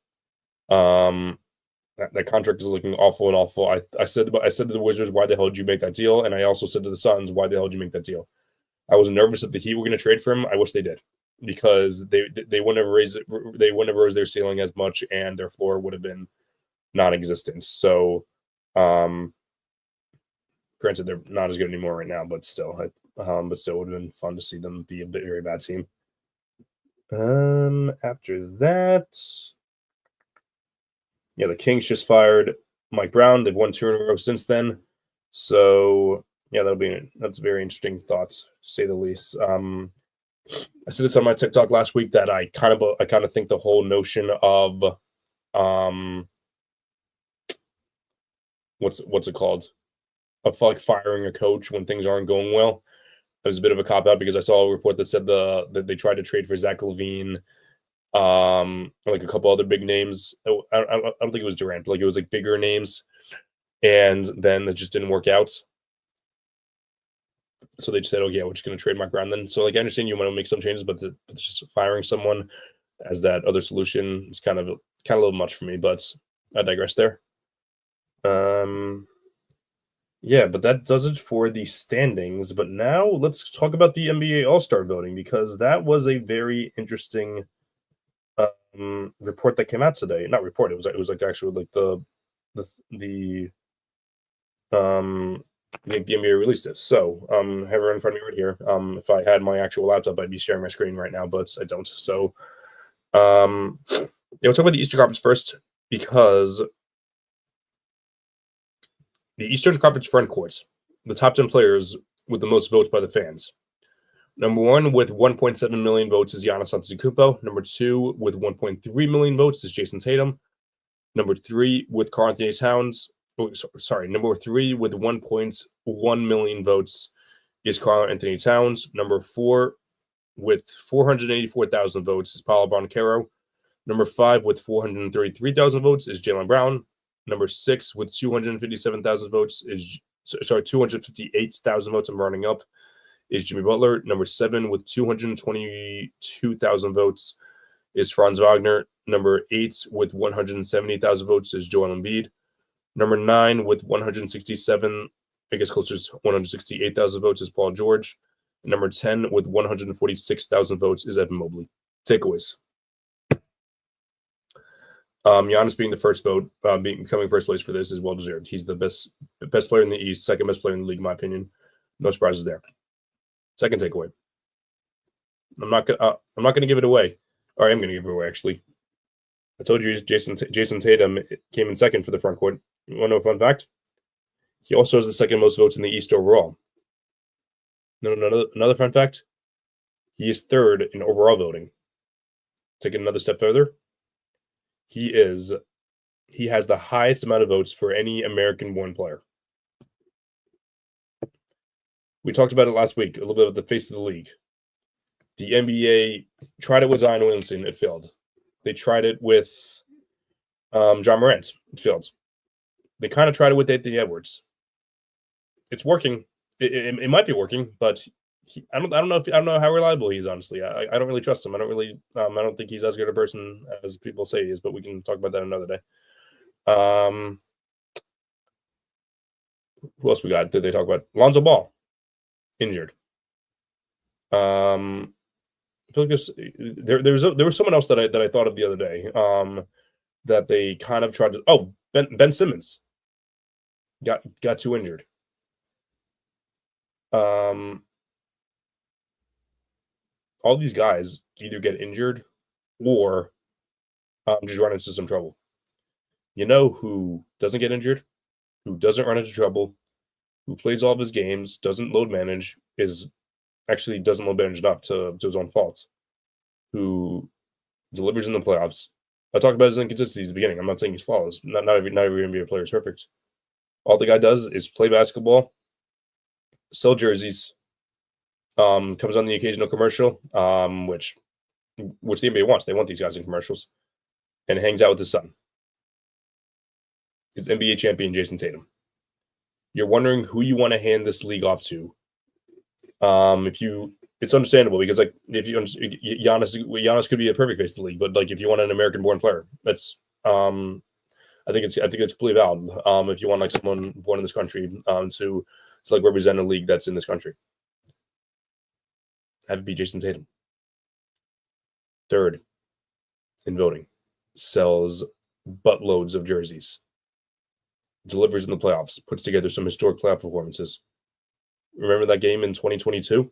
That contract is looking awful and awful. I said to the Wizards, why the hell did you make that deal? And I also said to the Suns, why the hell did you make that deal? I was nervous that the Heat were going to trade for him. I wish they did, because they wouldn't have raised their ceiling as much, and their floor would have been non-existent. So, granted, they're not as good anymore right now, but still, it would have been fun to see them be a very bad team. After that, yeah, the Kings just fired Mike Brown. They've won 2 in a row since then. So yeah, that's very interesting thoughts, to say the least. I said this on my TikTok last week that I kind of think the whole notion of what's it called, of like firing a coach when things aren't going well, it was a bit of a cop out, because I saw a report that said that they tried to trade for Zach LaVine, like a couple other big names. I don't think it was Durant, but like it was like bigger names, and then it just didn't work out. So they just said, "Oh yeah, we're just going to trade Mike Brown." Then, so like I understand you want to make some changes, but just firing someone as that other solution is kind of a little much for me. But I digress there. Yeah, but that does it for the standings. But now let's talk about the NBA All-Star voting, because that was a very interesting report that came out today. Not report, it was like actually like the NBA released it. So have it in front of me right here. If I had my actual laptop, I'd be sharing my screen right now, but I don't. So yeah, we'll talk about the Eastern Conference first, because the Eastern Conference front courts, the top 10 players with the most votes by the fans. Number 1 with 1.7 million votes is Giannis Antetokounmpo. Number 2 with 1.3 million votes is Jason Tatum. Number 3 with Karl Anthony Towns. Number 3 with 1.1 million votes is Karl Anthony Towns. Number 4 with 484,000 votes is Paolo Banchero. Number 5 with 433,000 votes is Jaylen Brown. Number 6 with 257,000 votes is 258,000 votes. I'm rounding up, is Jimmy Butler. Number 7 with 222,000 votes is Franz Wagner. Number 8 with 170,000 votes is Joel Embiid. Number 9 with 167, I guess closer to 168,000 votes is Paul George. And number 10 with 146,000 votes is Evan Mobley. Takeaways. Giannis being the first vote, becoming first place for this is well deserved. He's the best player in the East, second best player in the league, in my opinion. No surprises there. Second takeaway. I'm not gonna give it away. Or I am gonna give it away, actually. I told you Jason Tatum came in second for the front court. You want to know a fun fact? He also has the second most votes in the East overall. Another fun fact: he is third in overall voting. Take it another step further. He has the highest amount of votes for any American-born player. We talked about it last week, a little bit of the face of the league. The NBA tried it with Zion Williamson, it failed. They tried it with John Morant, it failed. They kind of tried it with Anthony Edwards. It's working. It might be working, but I don't know how reliable he is. Honestly, I don't really trust him. I don't think he's as good a person as people say he is. But we can talk about that another day. Who else we got? Did they talk about Lonzo Ball? Injured. I feel like there was someone else that I thought of the other day. That they kind of tried to. Oh, Ben Simmons got too injured. All these guys either get injured or just run into some trouble. You know who doesn't get injured, who doesn't run into trouble, who plays all of his games, doesn't load manage, doesn't load manage enough to his own faults, who delivers in the playoffs. I talked about his inconsistencies at the beginning. I'm not saying he's flawless. Not every NBA player is perfect. All the guy does is play basketball, sell jerseys, comes on the occasional commercial, which the NBA wants. They want these guys in commercials, and hangs out with his son. It's NBA champion Jason Tatum. You're wondering who you want to hand this league off to. It's understandable, because like if you Giannis could be a perfect face of the league, but like if you want an American-born player, that's I think it's completely valid. If you want like someone born in this country to like represent a league that's in this country, have it be Jason Tatum. Third in voting, sells buttloads of jerseys, delivers in the playoffs, puts together some historic playoff performances. Remember that game in 2022?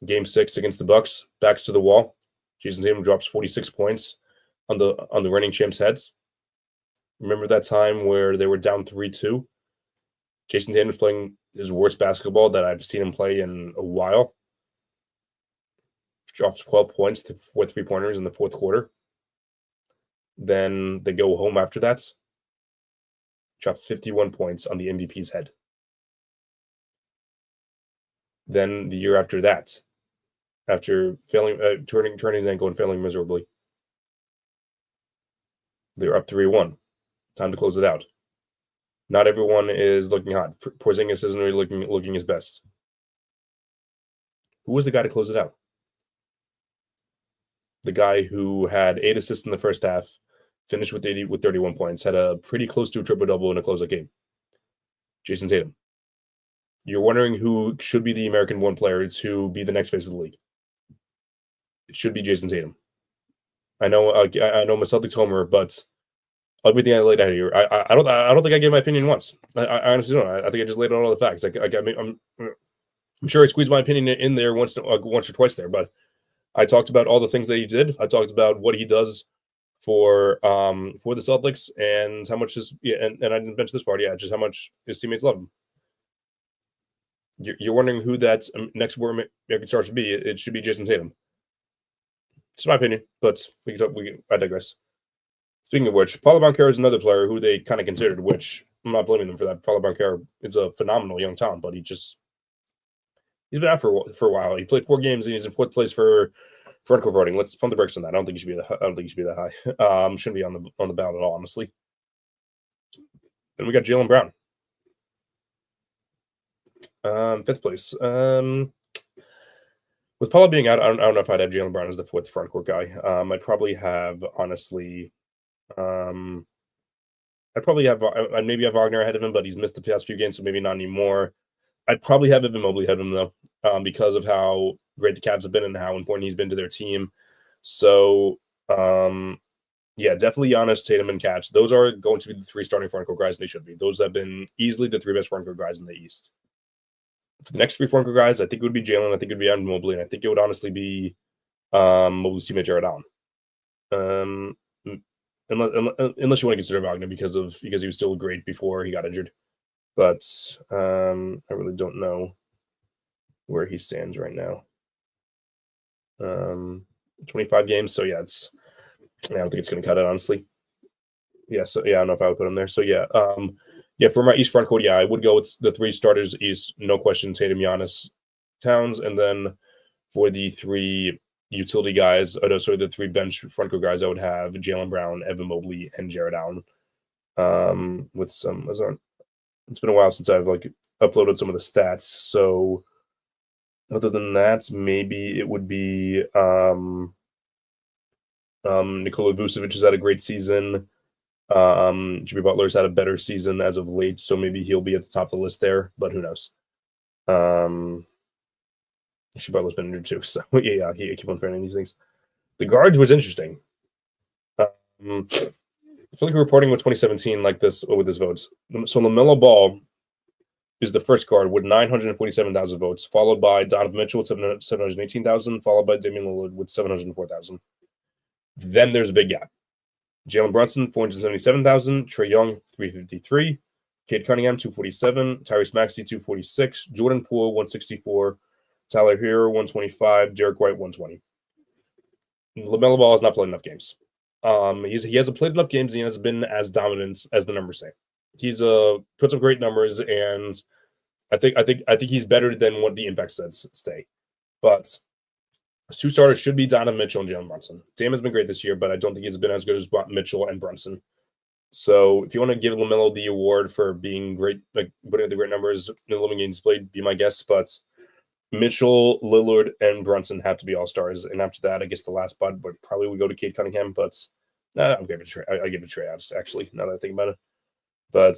Game 6 against the Bucks, backs to the wall. Jason Tatum drops 46 points on the reigning champs' heads. Remember that time where they were down 3-2? Jason Tatum was playing his worst basketball that I've seen him play in a while. Drops 12 points to 4 3-pointers in the fourth quarter. Then they go home after that. Drop 51 points on the MVP's head. Then the year after that, after failing, turning his ankle and failing miserably, they're up 3-1. Time to close it out. Not everyone is looking hot. Porzingis isn't really looking his best. Who was the guy to close it out? The guy who had 8 assists in the first half, finished with 31 points, had a pretty close to a triple-double in a closeout game. Jason Tatum. You're wondering who should be the American-born player to be the next face of the league. It should be Jason Tatum. I know I'm a Celtics homer, but everything I laid out here, I don't think I gave my opinion once. I honestly don't. I think I just laid out all the facts. I'm sure I squeezed my opinion in there once or twice there, but I talked about all the things that he did. I talked about what he does for the Celtics and how much and I didn't mention this part, just how much his teammates love him. You're wondering who that next American star should be. It should be Jason Tatum. It's my opinion, but I digress. Speaking of which, Paulo Banchero is another player who they kind of considered, which I'm not blaming them for that. Paulo Banchero is a phenomenal young talent, but he's been out for a while. He played 4 games and he's in 4th place for front court voting. Let's pump the brakes on that. I don't think he should be that high. Shouldn't be on the ballot at all, honestly. Then we got Jaylen Brown. 5th place. With Paulo being out, I don't know if I'd have Jaylen Brown as the 4th front court guy. I'd probably have, honestly, I'd maybe have Wagner ahead of him, but he's missed the past few games, so maybe not anymore. I'd probably have Evan Mobley ahead of him, though, because of how great the Cavs have been and how important he's been to their team. So, definitely Giannis, Tatum, and Catch. Those are going to be the 3 starting front court guys, and they should be. Those have been easily the 3 best front court guys in the East. For the next 3 front court guys, I think it would be Jalen, I think it would be Evan Mobley, and I think it would honestly be Mobley's teammate Jared Allen. Unless you want to consider Wagner because he was still great before he got injured. But I really don't know where he stands right now. 25 games, so I don't think it's going to cut it, honestly. I don't know if I would put him there. So for my East front court, I would go with the 3 starters East, no question, Tatum, Giannis, Towns, and then for the 3 utility guys, the 3 bench front court guys, I would have Jaylen Brown, Evan Mobley, and Jared Allen. It's been a while since I've uploaded some of the stats. So other than that, maybe it would be Nikola Vucevic has had a great season. Jimmy Butler's had a better season as of late, so maybe he'll be at the top of the list there, but who knows? Jimmy Butler's been injured too, so he keep on finding these things. The guards was interesting. I feel like we're reporting with 2017 like this with his votes. So LaMelo Ball is the first guard with 947,000 votes, followed by Donovan Mitchell with 718,000, followed by Damian Lillard with 704,000. Then there's a big gap. Jalen Brunson, 477,000, Trae Young, 353, Cade Cunningham, 247, Tyrese Maxey, 246, Jordan Poole, 164, Tyler Hero, 125, Derek White, 120. LaMelo Ball has not played enough games. He hasn't played enough games. And he hasn't been as dominant as the numbers say. He's put some great numbers, and I think he's better than what the impact stats stay. But 2 starters should be Donovan Mitchell and Jalen Brunson. Dame has been great this year, but I don't think he's been as good as Mitchell and Brunson. So if you want to give LaMelo the award for being great, putting up the great numbers in the 11 games played, be my guest. But Mitchell, Lillard, and Brunson have to be all-stars. And after that, I guess the last spot would probably go to Cade Cunningham. But I'll give it a Trey Adams, actually, now that I think about it. But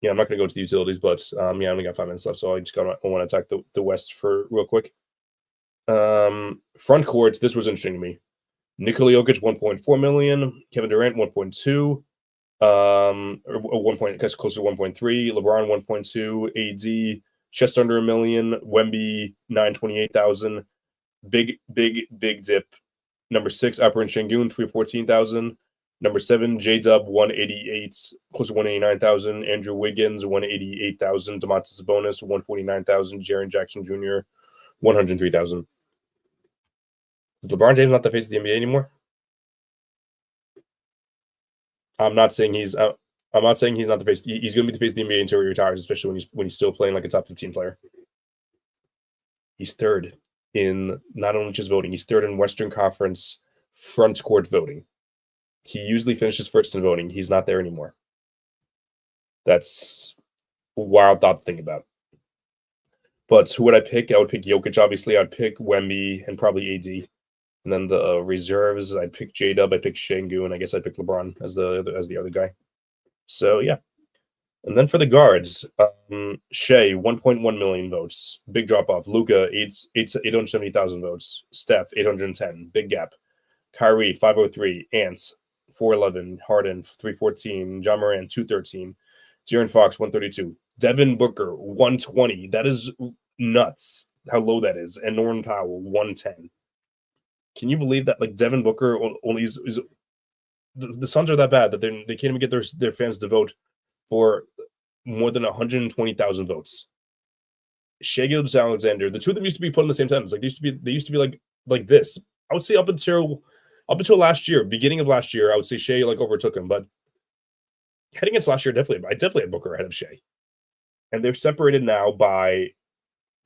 yeah, I'm not going to go to the utilities, but I only got 5 minutes left, so I want to attack the West for real quick. Front courts, this was interesting to me. Nikola Jokic, 1.4 million. Kevin Durant, 1.2. Or 1 point, close to 1.3. LeBron, 1.2. AD, just under $1 million. Wemby, 928,000. Big dip. Number 6, Upper and Şengün, 314,000. Number 7, J-Dub, 188, close to 189,000. Andrew Wiggins, 188,000. Domantas Sabonis, 149,000. Jaren Jackson Jr., 103,000. Is LeBron James not the face of the NBA anymore? I'm not saying he's not the face. He's going to be the face of the NBA until he retires, especially when he's still playing like a top 15 player. He's third in not only just voting, he's third in Western Conference front court voting. He usually finishes first in voting. He's not there anymore. That's a wild thought to think about. But who would I pick? I would pick Jokic, obviously. I'd pick Wemby and probably AD. And then the reserves, I'd pick J-Dub, I'd pick Şengün. I guess I'd pick LeBron as the other guy. So, yeah. And then for the guards, Shea, 1.1 million votes. Big drop-off. Luka, 870,000 votes. Steph, 810. Big gap. Kyrie, 503. Ant, 411. Harden, 314. John Morant, 213. De'Aaron Fox, 132. Devin Booker, 120. That is nuts how low that is. And Norman Powell, 110. Can you believe that? Like, Devin Booker only is the Suns are that bad that they can't even get their fans to vote for more than 120,000 votes. Shai Gilgeous-Alexander, the two of them used to be put in the same sentence. Like, they used to be like this. I would say up until last year, beginning of last year, I would say Shai overtook him. But heading into last year, I definitely had Booker ahead of Shai. And they're separated now by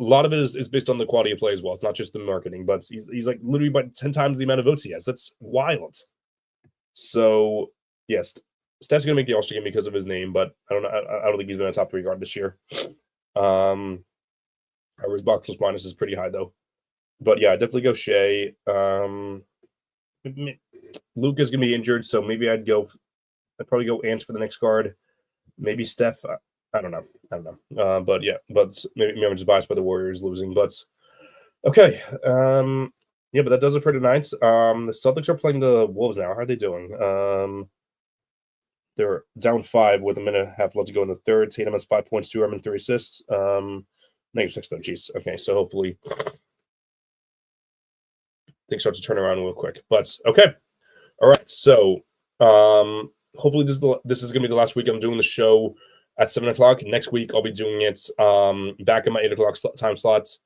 a lot of it is based on the quality of play as well. It's not just the marketing, but he's like literally about 10 times the amount of votes he has. That's wild. So yes, Steph's gonna make the All-Star game because of his name, but I don't think he's been a top 3 guard this year. His box plus minus is pretty high though. But yeah, definitely go Shai. Luka's gonna be injured, so maybe I'd probably go Ant for the next guard. Maybe Steph. I don't know. But yeah, maybe I'm just biased by the Warriors losing. But okay. Yeah, but that does it for tonight. The Celtics are playing the Wolves now. How are they doing? They're down 5 with a minute and a half left to go in the third. Tatum has 5 points, 2 and 3 assists. -6 though. Jeez. Okay, so hopefully things start to turn around real quick. But okay. All right. So hopefully this is gonna be the last week I'm doing the show at 7 o'clock. Next week I'll be doing it back in my 8 o'clock time slots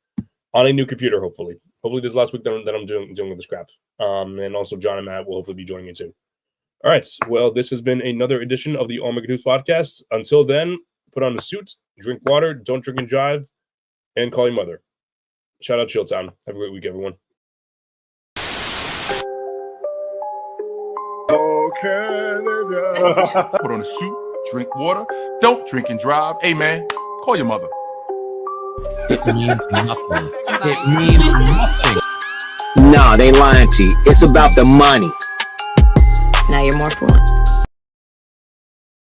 on a new computer. Hopefully this is the last week that I'm doing with the scrap. And also John and Matt will hopefully be joining me too. All right. Well, this has been another edition of the All American Hoops podcast. Until then, put on a suit, drink water, don't drink and drive, and call your mother. Shout out Chilltown. Have a great week, everyone. Oh, Canada. Put on a suit, drink water, don't drink and drive. Hey, man, call your mother. It means nothing. It means nothing. No, they lying to you. It's about the money. Now you're more fluent.